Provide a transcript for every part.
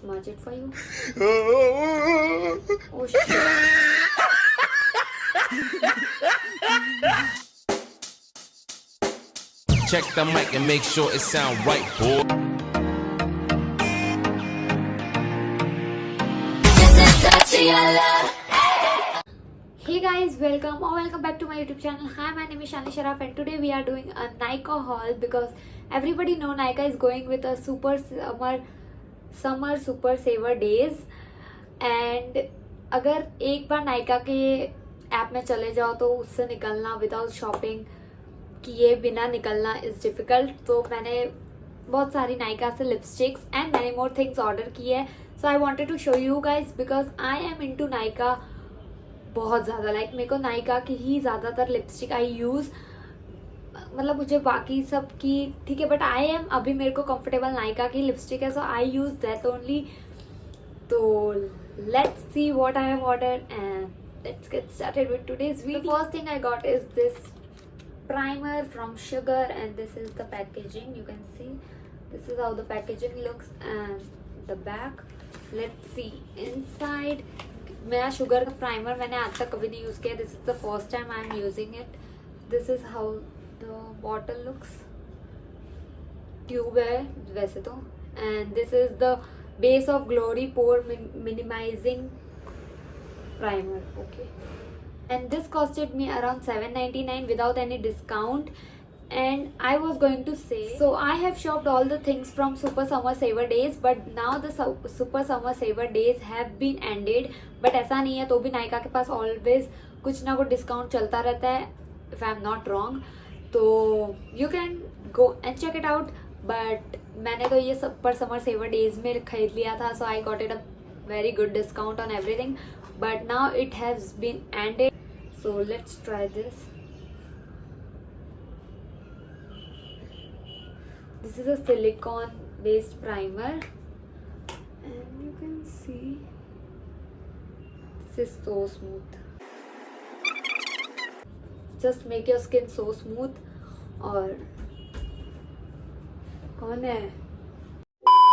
Smudge it for you. Oh shit. Check the mic and make sure it sound right, boy. Hey guys, welcome back to my YouTube channel. Hi, my name is Shani Sharaf and today we are doing a Nykaa haul because everybody know Nykaa is going with a summer super saver days. And अगर एक बार नायका के app में चले जाओ तो उससे निकलना without shopping किए बिना निकलना इज डिफिकल्ट. तो मैंने बहुत सारी नायका से lipsticks and many more things order की है. So I wanted to show you guys because I am into Nykaa बहुत ज़्यादा. लाइक मेरे को नायका की ही ज़्यादातर लिपस्टिक आई यूज़. मतलब मुझे बाकी सब की ठीक है बट आई एम अभी मेरे को कंफर्टेबल नायका की लिपस्टिक है. So I use that only. तो let's see what I have ordered and let's get started with today's video. The first thing I got is this primer from Sugar and this is the packaging. You can see this is how the packaging looks and the back. Let's see inside. मेरा Sugar का primer मैंने आज तक कभी नहीं use किया. This is the first time I am using it. This is how the bottle looks. Tube है वैसे तो. And this is the Base of Glory Pore Minimizing Primer. Okay. And this costed me around $7.99 without any discount. And I was going to say, so I have shopped all the things from Super Summer Saver Days, but now the Super Summer Saver Days have been ended. But ऐसा नहीं है तो भी नायका के पास always कुछ ना कुछ discount चलता रहता है if I'm not wrong. तो you can go and check it out. But मैंने तो ये सब पर समर सेवर डेज में खरीद लिया था. So I got it a very good discount on everything. But now it has been ended. So let's try this. This is a silicone based primer and you can see this is so smooth. Just make your skin so smooth. और कौन है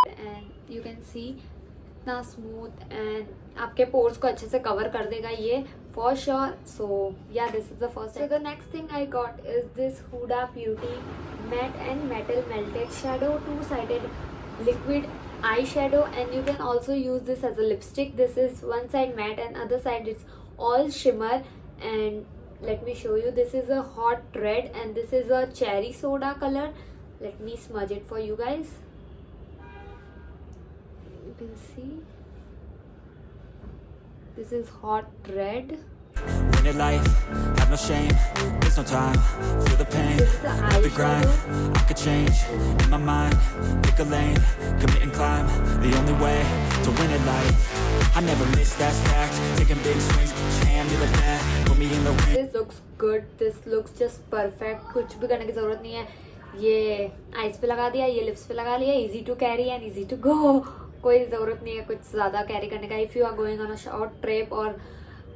and you can सी इतना smooth and आपके pores को अच्छे से cover कर देगा ये for sure. So yeah this is the first. So the next thing I got is this Huda beauty matte and metal melted shadow two sided liquid eye shadow and you can also use this as a lipstick. This is one side matte and other side it's all shimmer. And let me show you, this is a hot red and this is a cherry soda color. Let me smudge it for you guys. You can see this is hot red. Win it life, have no shame, there's no time, feel the pain, This is the live the grind, eyeshadow. I could change, in my mind, pick a lane, commit and climb, the only way to win it life, I never miss that fact, taking big swings, put your hand to the bat, put me in the ring. This looks good. This looks just perfect. कुछ भी करने की जरूरत नहीं है. ये eyes पे लगा दिया, ये लिप्स पे लगा लिया. Easy to carry and easy to go. कोई ज़रूरत नहीं है कुछ ज़्यादा कैरी करने का. If you are going on a short trip और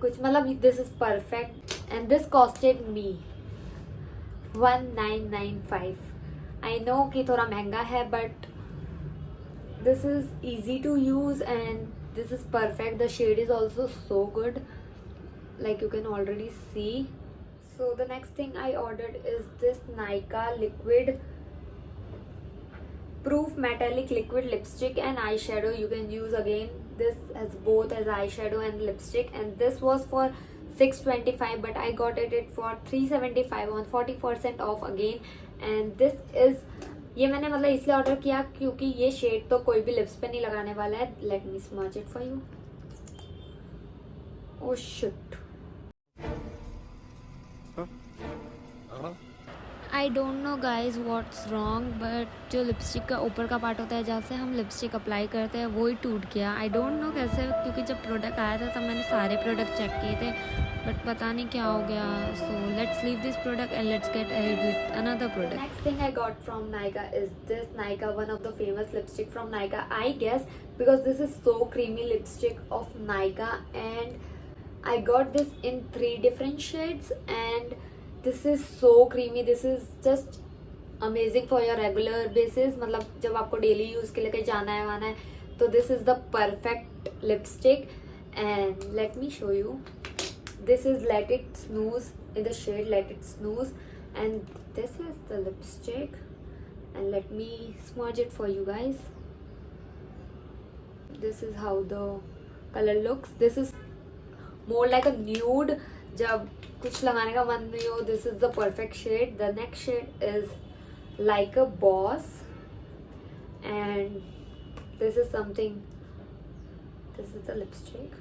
कुछ मतलब this is perfect. And this costed me $1995. I know कि थोड़ा महंगा है but this is easy to use and this is perfect. The shade is also so good like you can already see. So the next thing I ordered is this Nykaa liquid proof metallic liquid lipstick and eyeshadow. You can use again this as both as eyeshadow and lipstick and this was for $625 but I got it for $375 on 40% off again. And this is ये मैंने मतलब इसलिए order किया क्योंकि ये shade तो कोई भी लिप्स पे नहीं लगाने वाला है. Let me smudge it for you. Oh shit. I don't know guys what's wrong but जो लिपस्टिक का ऊपर का पार्ट होता है जहाँ से हम लिपस्टिक अप्लाई करते हैं वो ही टूट गया. आई डोंट नो कैसे क्योंकि जब प्रोडक्ट आया था तब मैंने सारे प्रोडक्ट चेक किए थे बट पता नहीं क्या हो गया. So let's leave this product and let's get ahead with another product. Next thing I got from Nykaa is this Nykaa one of the famous lipstick from Nykaa I guess because this is so creamy lipstick of Nykaa and I got this in 3 different shades and this is so creamy. This is just amazing for your regular basis. मतलब जब आपको daily use के लिए कहीं जाना है वाना है तो this is the perfect lipstick and let me show you. This is Let It Snooze in the shade Let It Snooze, and this is the lipstick, and let me smudge it for you guys. This is how the color looks. This is more like a nude. जब कुछ लगाने का मन नहीं हो, this is the perfect shade. The next shade is Like a Boss, and this is something. This is the lipstick.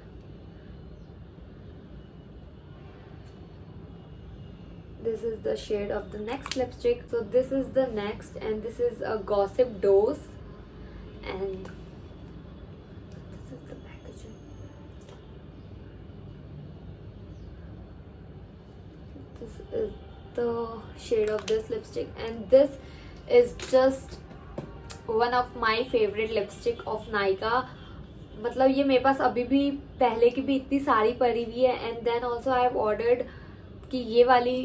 This is the shade of the next lipstick. So this is the next, and this is a Gossip Dose, and this is the packaging. This is the shade of this lipstick, and this is just one of my favorite lipstick of Nykaa. मतलब ये मेरे पास अभी भी पहले की भी इतनी सारी पड़ी हुई है, and then also I have ordered कि ये वाली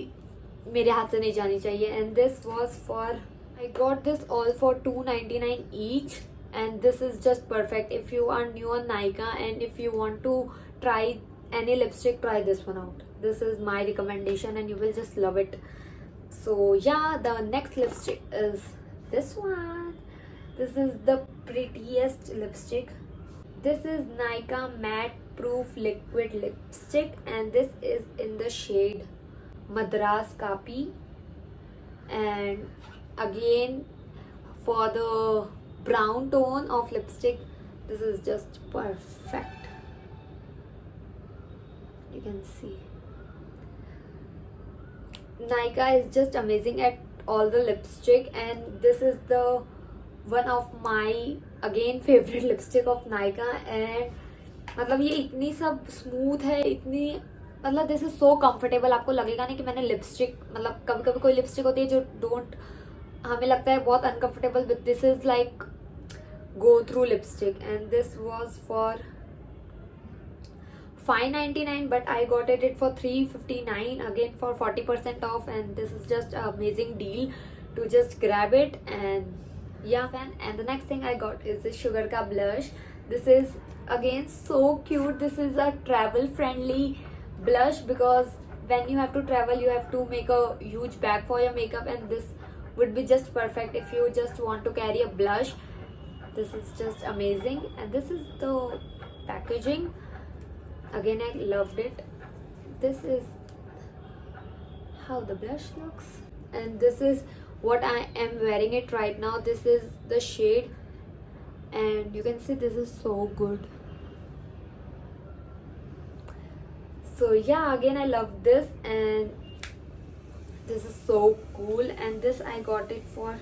मेरे हाथ से नहीं जानी चाहिए. And this was for, I got this all for $2.99 each, and this is just perfect if you are new on Nykaa and if you want to try any lipstick, try this one out. This is my recommendation and you will just love it. So yeah, the next lipstick is this one. This is the prettiest lipstick. This is Nykaa Matte Proof Liquid Lipstick, and this is in the shade Madras Kapi, and again for the brown tone of lipstick, this is just perfect. You can see Nykaa is just amazing at all the lipstick, and this is the one of my again favorite lipstick of Nykaa. and मतलब ये इतनी सब smooth है, इतनी मतलब this is so comfortable. आपको लगेगा नहीं कि मैंने लिपस्टिक, मतलब कभी कभी कोई लिपस्टिक होती है जो हमें लगता है बहुत uncomfortable, but this is like go through lipstick. And this was for $5.99, but I got it for $3.59 again for 40% off, and this is just an amazing deal to just grab it. And yeah, and the next thing I got is this Sugar Ka blush. This is again so cute. This is a travel friendly blush because when you have to travel you have to make a huge bag for your makeup, and this would be just perfect if you just want to carry a blush. This is just amazing, and this is the packaging. Again, I loved it. This is how the blush looks, and this is what I am wearing it right now. This is the shade, and you can see this is so good. So yeah, again I love this, and this is so cool, and this I got it for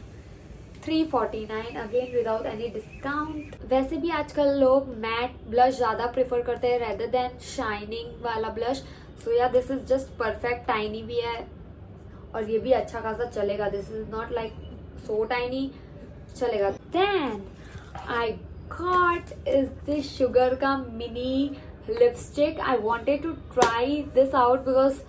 $3.49 again without any discount. वैसे भी आजकल लोग mat blush ज़्यादा prefer करते हैं rather than shining वाला blush. So yeah, this is just perfect. Tiny भी है और ये भी अच्छा खासा चलेगा. This is not like so tiny, चलेगा. Then I got is this Sugar का mini lipstick. I wanted to try this out because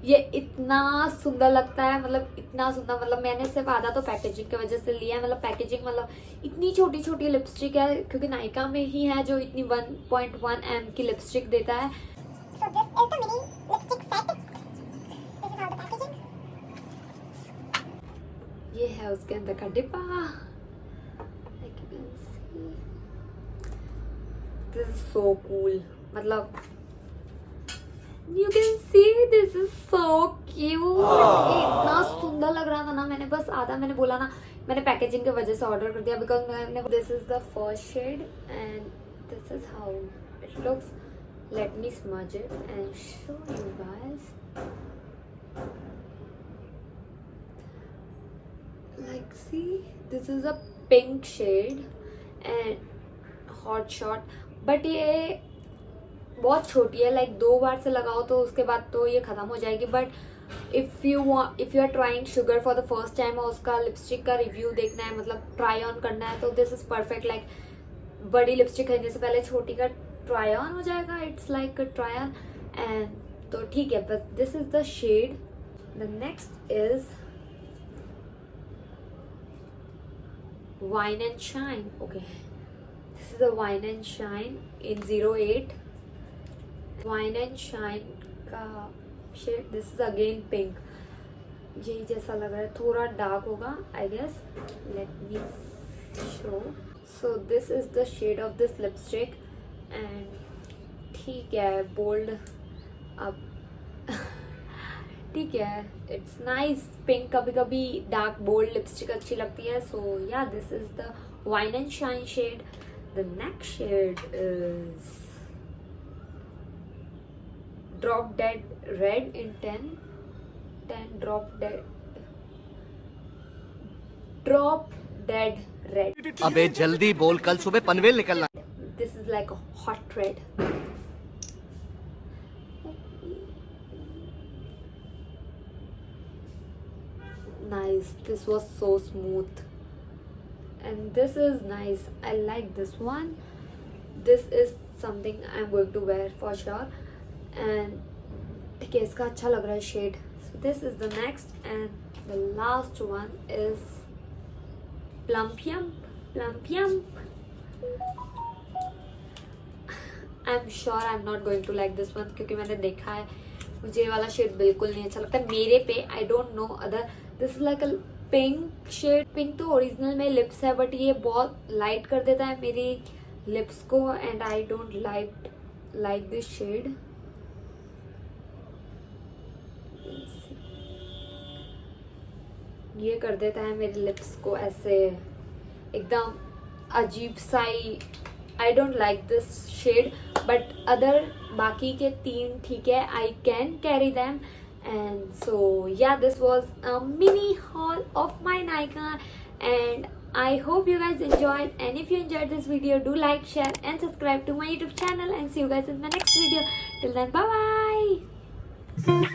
ये इतना सुंदर लगता है, मतलब इतना सुंदर, मतलब मैंने सिर्फ आधा तो पैकेजिंग की वजह से लिया है. मतलब पैकेजिंग मतलब इतनी छोटी छोटी लिपस्टिक है, क्योंकि नायका में ही है जो इतनी 1.1 ml की लिपस्टिक देता है. So this is the mini lipstick set. This is how the packaging. ये है उसके अंदर का डिब्बा. Like you can see. This is so cool. मतलब you can see this is so cute. इतना सुंदर लग रहा था ना, मैंने बस आधा, मैंने बोला ना, मैंने पैकेजिंग की वजह से ऑर्डर कर दिया बिकॉज मैंने. This is the first shade and this is how it looks. Let me smudge it and show you guys. Like see, this is a pink shade and hot shot, but ये बहुत छोटी है. Like 2 बार से लगाओ तो उसके बाद तो ये खत्म हो जाएगी. But if you are trying sugar for the first time और उसका लिपस्टिक का रिव्यू देखना है, मतलब ट्राई ऑन करना है, तो दिस इज परफेक्ट. लाइक बड़ी लिपस्टिक खरीदने से पहले छोटी का ट्राई ऑन हो जाएगा. It's like try on, and तो ठीक है. बस this is the shade. The next is Wine and Shine. Okay, This is a Wine and Shine in 08. Wine and Shine का shade. This is again pink. यही जैसा लग रहा है, थोड़ा डार्क होगा I guess. Let me show. So this is the shade of this lipstick and ठीक है, bold. अब ठीक है, it's nice. Pink कभी कभी dark bold lipstick अच्छी लगती है. So yeah, this is the Wine and Shine shade. The next shade is Drop Dead Red in 10 Drop Dead Red. अबे जल्दी बोल, कल सुबह पनवेल निकलना. This is like a hot red. Nice. This was so smooth. And this is nice. I like this one. This is something I'm going to wear for sure. And ठीक है, इसका अच्छा लग रहा है shade. So this is the next and the last one is Plump Yump. I'm sure I'm not going to like this one क्योंकि मैंने देखा है, मुझे ये वाला शेड बिल्कुल नहीं अच्छा लगता मेरे पे. I don't know other. This is like a pink shade. Pink तो ओरिजिनल में लिप्स है बट ये बहुत लाइट कर देता है मेरी लिप्स को and I don't like this shade. ये कर देता है मेरी लिप्स को ऐसे एकदम अजीब सा ही. I don't like this shade but other बाकी के 3 ठीक है, I can carry them. And so yeah, this was a mini haul of my Nykaa and I hope you guys enjoyed. And if you enjoyed this video, do like, share and subscribe to my YouTube channel and see you guys in my next video. Till then, bye bye.